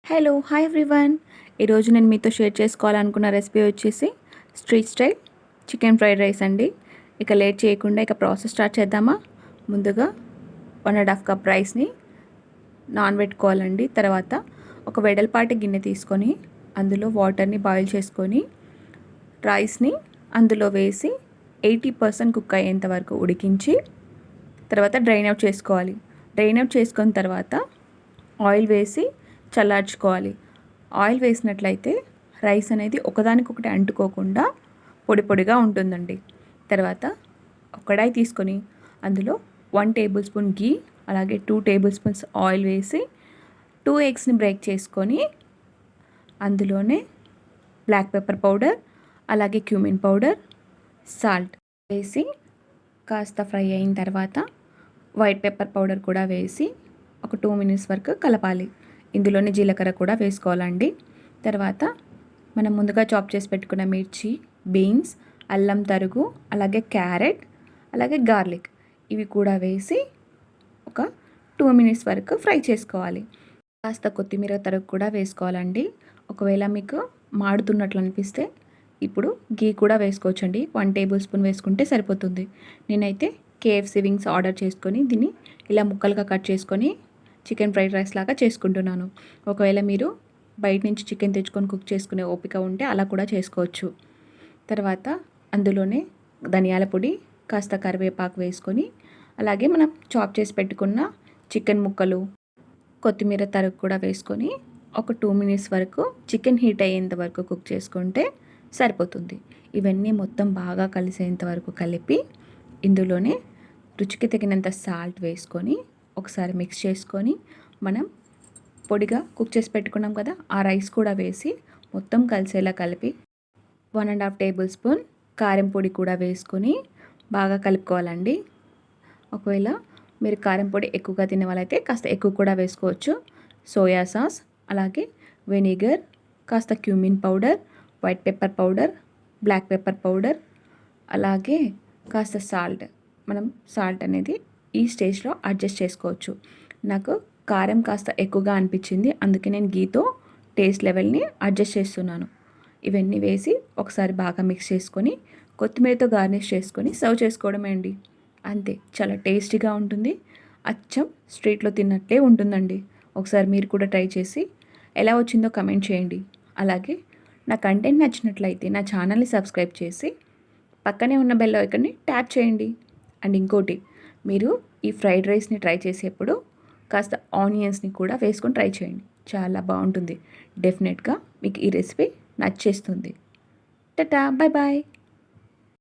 Hello hi everyone. ఈరోజు నేను మీతో షేర్ చేసుకోవాలనుకున్న రెసిపీ వచ్చేసి street style chicken fried rice అండి. ఇక లేట్ చేయకుండా ప్రాసెస్ స్టార్ట్ చేద్దామా. ముందుగా 1.5 కప్ రైస్ని నానబెట్టుకోవాలండి. తర్వాత ఒక వెడల్పాటి గిన్నె తీసుకొని అందులో వాటర్ని బాయిల్ చేసుకొని రైస్ని అందులో వేసి 80% కుక్ అయ్యేంత వరకు ఉడికించి తర్వాత డ్రైన్ అవుట్ చేసుకోవాలి. డ్రైన్ అవుట్ చేసుకున్న తర్వాత ఆయిల్ వేసి చల్లార్చుకోవాలి. ఆయిల్ వేసినట్లయితే రైస్ అనేది ఒకదానికొకటి అంటుకోకుండా పొడి పొడిగా ఉంటుందండి. తర్వాత ఒక కడాయి తీసుకొని అందులో 1 టేబుల్ స్పూన్ గీ అలాగే 2 టేబుల్ స్పూన్స్ ఆయిల్ వేసి 2 ఎగ్స్ని బ్రేక్ చేసుకొని అందులోనే బ్లాక్ పెప్పర్ పౌడర్ అలాగే క్యూమిన్ పౌడర్ సాల్ట్ వేసి కాస్త ఫ్రై అయిన తర్వాత వైట్ పెప్పర్ పౌడర్ కూడా వేసి ఒక 2 మినిట్స్ వరకు కలపాలి. ఇందులోనే జీలకర్ర కూడా వేసుకోవాలండి. తర్వాత మనం ముందుగా చాప్ చేసి పెట్టుకున్న మిర్చి, బీన్స్, అల్లం తరుగు అలాగే క్యారెట్ అలాగే గార్లిక్ ఇవి కూడా వేసి ఒక 2 మినిట్స్ వరకు ఫ్రై చేసుకోవాలి. కాస్త కొత్తిమీర తరుగు కూడా వేసుకోవాలండి. ఒకవేళ మీకు మాడుతున్నట్లు అనిపిస్తే ఇప్పుడు గీ కూడా వేసుకోవచ్చండి. 1 టేబుల్ స్పూన్ వేసుకుంటే సరిపోతుంది. నేనైతే KFC వింగ్స్ ఆర్డర్ చేసుకొని దీన్ని ఇలా ముక్కలుగా కట్ చేసుకొని చికెన్ ఫ్రైడ్ రైస్ లాగా చేసుకుంటున్నాను. ఒకవేళ మీరు బయట నుంచి చికెన్ తెచ్చుకొని కుక్ చేసుకునే ఓపిక ఉంటే అలా కూడా చేసుకోవచ్చు. తర్వాత అందులోనే ధనియాల పొడి కాస్త కరివేపాకు వేసుకొని అలాగే మనం చాప్ చేసి పెట్టుకున్న చికెన్ ముక్కలు కొత్తిమీర తరుగు కూడా వేసుకొని ఒక 2 మినిట్స్ వరకు చికెన్ హీట్ అయ్యేంత వరకు కుక్ చేసుకుంటే సరిపోతుంది. ఇవన్నీ మొత్తం బాగా కలిసేంత వరకు కలిపి ఇందులోనే రుచికి తగినంత సాల్ట్ వేసుకొని ఒకసారి మిక్స్ చేసుకొని మనం పొడిగా కుక్ చేసి పెట్టుకున్నాం కదా ఆ రైస్ కూడా వేసి మొత్తం కలిసేలా కలిపి 1.5 టేబుల్ స్పూన్ కారం పొడి కూడా వేసుకొని బాగా కలుపుకోవాలండి. ఒకవేళ మీరు కారం పొడి ఎక్కువగా తినే వాళ్ళైతే కాస్త ఎక్కువ కూడా వేసుకోవచ్చు. సోయా సాస్ అలాగే వెనిగర్ కాస్త cumin powder white pepper powder black pepper powder అలాగే కాస్త సాల్ట్ మనం సాల్ట్ అనేది ఈ స్టేజ్లో అడ్జస్ట్ చేసుకోవచ్చు. నాకు కారం కాస్త ఎక్కువగా అనిపించింది, అందుకే నేను గీతో టేస్ట్ లెవెల్ని అడ్జస్ట్ చేస్తున్నాను. ఇవన్నీ వేసి ఒకసారి బాగా మిక్స్ చేసుకొని కొత్తిమీరతో గార్నిష్ చేసుకొని సర్వ్ చేసుకోవడమే అండి. అంతే, చాలా టేస్టీగా ఉంటుంది. అచ్చం స్ట్రీట్లో తిన్నట్లే ఉంటుందండి. ఒకసారి మీరు కూడా ట్రై చేసి ఎలా వచ్చిందో కమెంట్ చేయండి. అలాగే నా కంటెంట్ నచ్చినట్లయితే నా ఛానల్ని సబ్స్క్రైబ్ చేసి పక్కనే ఉన్న బెల్ ఐకాన్ని ట్యాప్ చేయండి. అండ్ ఇంకోటి, మీరు ఈ ఫ్రైడ్ రైస్ని ట్రై చేసేప్పుడు కాస్త ఆనియన్స్ని కూడా వేసుకొని ట్రై చేయండి. చాలా బాగుంటుంది. డెఫినెట్గా మీకు ఈ రెసిపీ నచ్చేస్తుంది. Tata, bye bye.